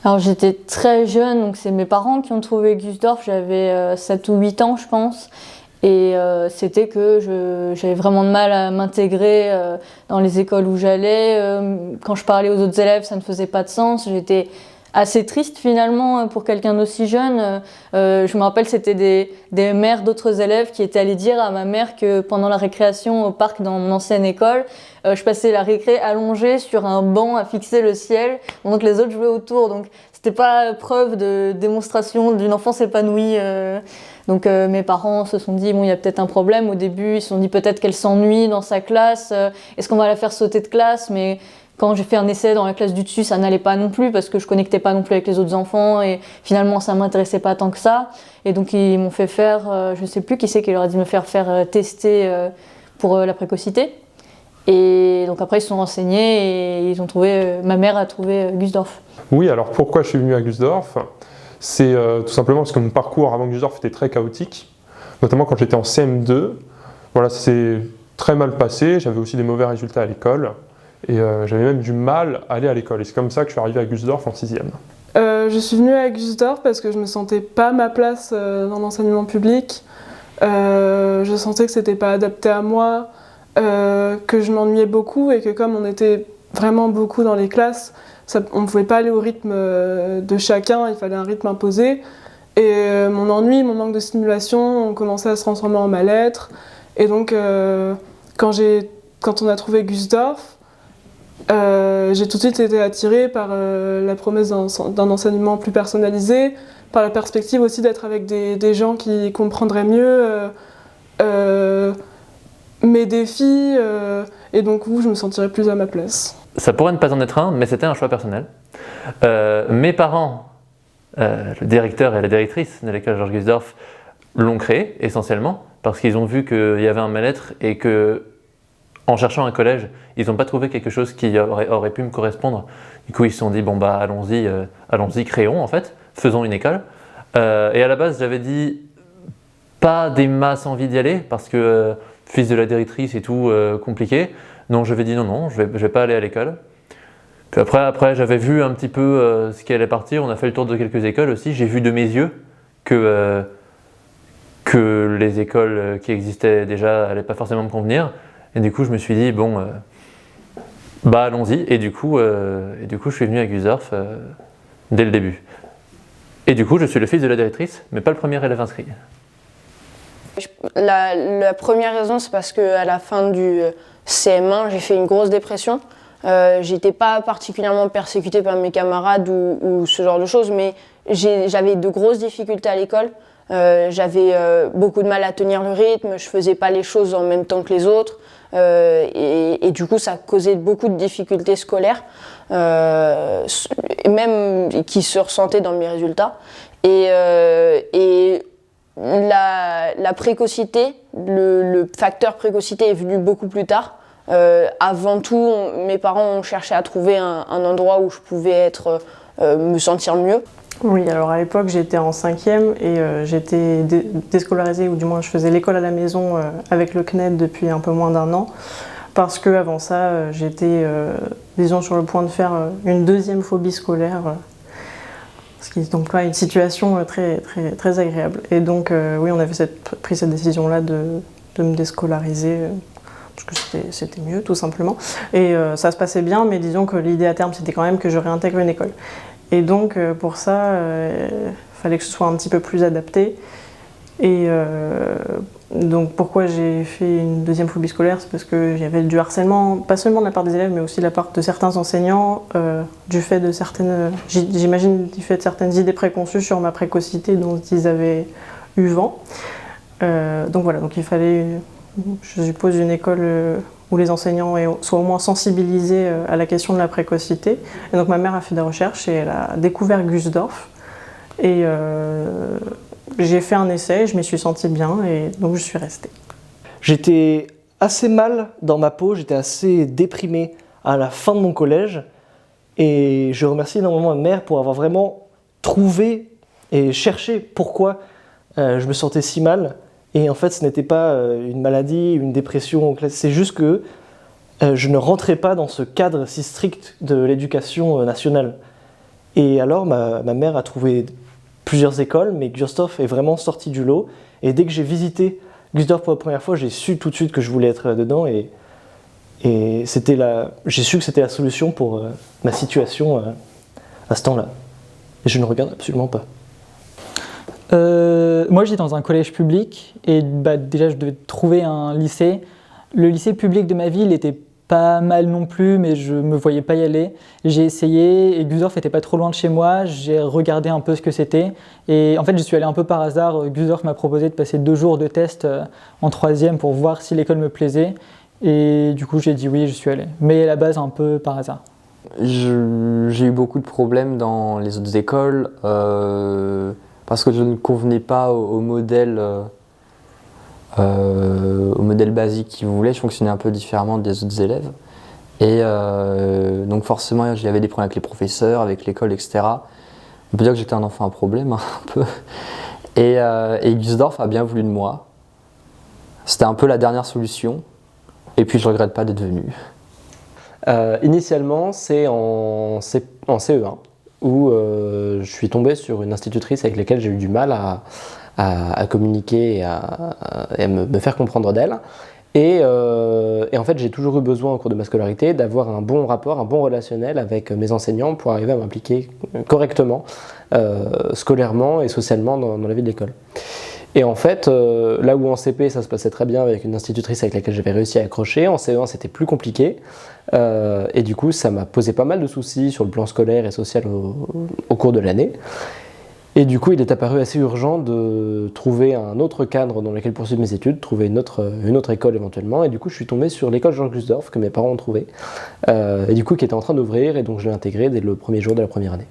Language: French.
Alors j'étais très jeune, donc c'est mes parents qui ont trouvé Gusdorf, j'avais 7 ou 8 ans je pense. Et c'était que j'avais vraiment de mal à m'intégrer dans les écoles où j'allais. Quand je parlais aux autres élèves, ça ne faisait pas de sens. J'étais assez triste finalement pour quelqu'un d'aussi jeune. Je me rappelle, c'était des mères d'autres élèves qui étaient allées dire à ma mère que pendant la récréation au parc dans mon ancienne école, je passais la récré allongée sur un banc à fixer le ciel, donc les autres jouaient autour. Donc c'était pas preuve de démonstration d'une enfance épanouie. Donc mes parents se sont dit, bon, il y a peut-être un problème. Au début, ils se sont dit peut-être qu'elle s'ennuie dans sa classe. Est-ce qu'on va la faire sauter de classe? Mais quand j'ai fait un essai dans la classe du dessus, ça n'allait pas non plus parce que je connectais pas non plus avec les autres enfants et finalement ça m'intéressait pas tant que ça. Et donc ils m'ont fait faire, je sais plus qui c'est qui leur a dit de me faire tester pour la précocité. Et donc après ils se sont renseignés et ils ont trouvé, ma mère a trouvé Gusdorf. Oui, alors pourquoi je suis venu à Gusdorf? C'est tout simplement parce que mon parcours avant Gusdorf était très chaotique, notamment quand j'étais en CM2. Voilà, c'est très mal passé, j'avais aussi des mauvais résultats à l'école, et j'avais même du mal à aller à l'école. Et c'est comme ça que je suis arrivé à Gusdorf en 6e. Je suis venue à Gusdorf parce que je me sentais pas à ma place dans l'enseignement public. Je sentais que c'était pas adapté à moi, que je m'ennuyais beaucoup et que comme on était vraiment beaucoup dans les classes, on ne pouvait pas aller au rythme de chacun, il fallait un rythme imposé. Et mon ennui, mon manque de stimulation ont commencé à se transformer en mal-être. Et donc, quand on a trouvé Gusdorf, j'ai tout de suite été attirée par la promesse d'un enseignement plus personnalisé, par la perspective aussi d'être avec des gens qui comprendraient mieux mes défis, et donc où je me sentirais plus à ma place. Ça pourrait ne pas en être un, mais c'était un choix personnel. Mes parents, le directeur et la directrice de l'école Georges Gusdorf, l'ont créé essentiellement parce qu'ils ont vu qu'il y avait un mal-être et que, en cherchant un collège, ils n'ont pas trouvé quelque chose qui aurait pu me correspondre. Du coup, ils se sont dit bon bah allons-y, créons en fait, faisons une école. Et à la base, j'avais dit pas des masses envie d'y aller parce que fils de la directrice et tout compliqué. Donc je vais dire non, je vais pas aller à l'école. Puis après j'avais vu un petit peu ce qui allait partir, on a fait le tour de quelques écoles aussi, j'ai vu de mes yeux que les écoles qui existaient déjà n'allaient pas forcément me convenir. Et du coup je me suis dit bon, bah allons-y. Et du coup je suis venu à Gusdorf dès le début. Et du coup je suis le fils de la directrice, mais pas le premier élève inscrit. La première raison, c'est parce qu'à la fin du CM1, j'ai fait une grosse dépression. J'étais pas particulièrement persécutée par mes camarades ou ce genre de choses, mais j'avais de grosses difficultés à l'école. J'avais beaucoup de mal à tenir le rythme, je faisais pas les choses en même temps que les autres, et du coup ça causait beaucoup de difficultés scolaires, même qui se ressentaient dans mes résultats. Et la précocité, le facteur précocité est venu beaucoup plus tard. Avant tout, mes parents ont cherché à trouver un endroit où je pouvais me sentir mieux. Oui, alors à l'époque j'étais en 5e et j'étais déscolarisée, ou du moins je faisais l'école à la maison avec le CNED depuis un peu moins d'1 an, parce qu'avant ça j'étais, disons, sur le point de faire une 2e phobie scolaire. Ce qui n'est donc pas une situation très, très, très agréable. Et donc, oui, on avait pris cette décision-là de me déscolariser, parce que c'était mieux, tout simplement. Et ça se passait bien, mais disons que l'idée à terme, c'était quand même que je réintègre une école. Et donc, pour ça, il fallait que ce soit un petit peu plus adapté. Et donc, pourquoi j'ai fait une 2e phobie scolaire? C'est parce qu'il y avait du harcèlement, pas seulement de la part des élèves, mais aussi de la part de certains enseignants, du fait de certaines, j'imagine, du fait de certaines idées préconçues sur ma précocité dont ils avaient eu vent. Donc voilà, donc il fallait, je suppose, une école où les enseignants soient au moins sensibilisés à la question de la précocité. Et donc ma mère a fait des recherches et elle a découvert Gusdorf. Et j'ai fait un essai, je m'y suis sentie bien et donc je suis restée. J'étais assez mal dans ma peau, j'étais assez déprimé à la fin de mon collège et je remercie énormément ma mère pour avoir vraiment trouvé et cherché pourquoi je me sentais si mal. Et en fait, ce n'était pas une maladie, une dépression, c'est juste que je ne rentrais pas dans ce cadre si strict de l'éducation nationale. Et alors, ma mère a trouvé plusieurs écoles, mais Gusdorf est vraiment sorti du lot. Et dès que j'ai visité Gusdorf pour la première fois, j'ai su tout de suite que je voulais être dedans. Et j'ai su que c'était la solution pour ma situation à ce temps-là. Et je ne regarde absolument pas. Moi, j'étais dans un collège public et déjà, je devais trouver un lycée. Le lycée public de ma ville était pas mal non plus, mais je me voyais pas y aller. J'ai essayé et Gusdorf était pas trop loin de chez moi. J'ai regardé un peu ce que c'était. Et en fait, je suis allé un peu par hasard. Gusdorf m'a proposé de passer 2 jours de test en 3e pour voir si l'école me plaisait. Et du coup, j'ai dit oui, je suis allé. Mais à la base, un peu par hasard. J'ai eu beaucoup de problèmes dans les autres écoles parce que je ne convenais pas au modèle basique qu'ils voulaient. Je fonctionnais un peu différemment des autres élèves. Et donc forcément, il y avait des problèmes avec les professeurs, avec l'école, etc. On peut dire que j'étais un enfant à problème, hein, un peu. Et Gusdorf a bien voulu de moi. C'était un peu la dernière solution. Et puis je ne regrette pas d'être venu. Initialement, c'est en CE1 où je suis tombé sur une institutrice avec laquelle j'ai eu du mal à communiquer et à me faire comprendre d'elle. Et en fait, j'ai toujours eu besoin au cours de ma scolarité d'avoir un bon rapport, un bon relationnel avec mes enseignants pour arriver à m'impliquer correctement, scolairement et socialement dans la vie de l'école. Et en fait, là où en CP ça se passait très bien avec une institutrice avec laquelle j'avais réussi à accrocher, en CE1 c'était plus compliqué. Et du coup, ça m'a posé pas mal de soucis sur le plan scolaire et social au cours de l'année. Et du coup, il est apparu assez urgent de trouver un autre cadre dans lequel poursuivre mes études, trouver une autre école éventuellement. Et du coup, je suis tombé sur l'école Georges Gusdorf que mes parents ont trouvée. Et du coup, qui était en train d'ouvrir, et donc je l'ai intégré dès le premier jour de la première année.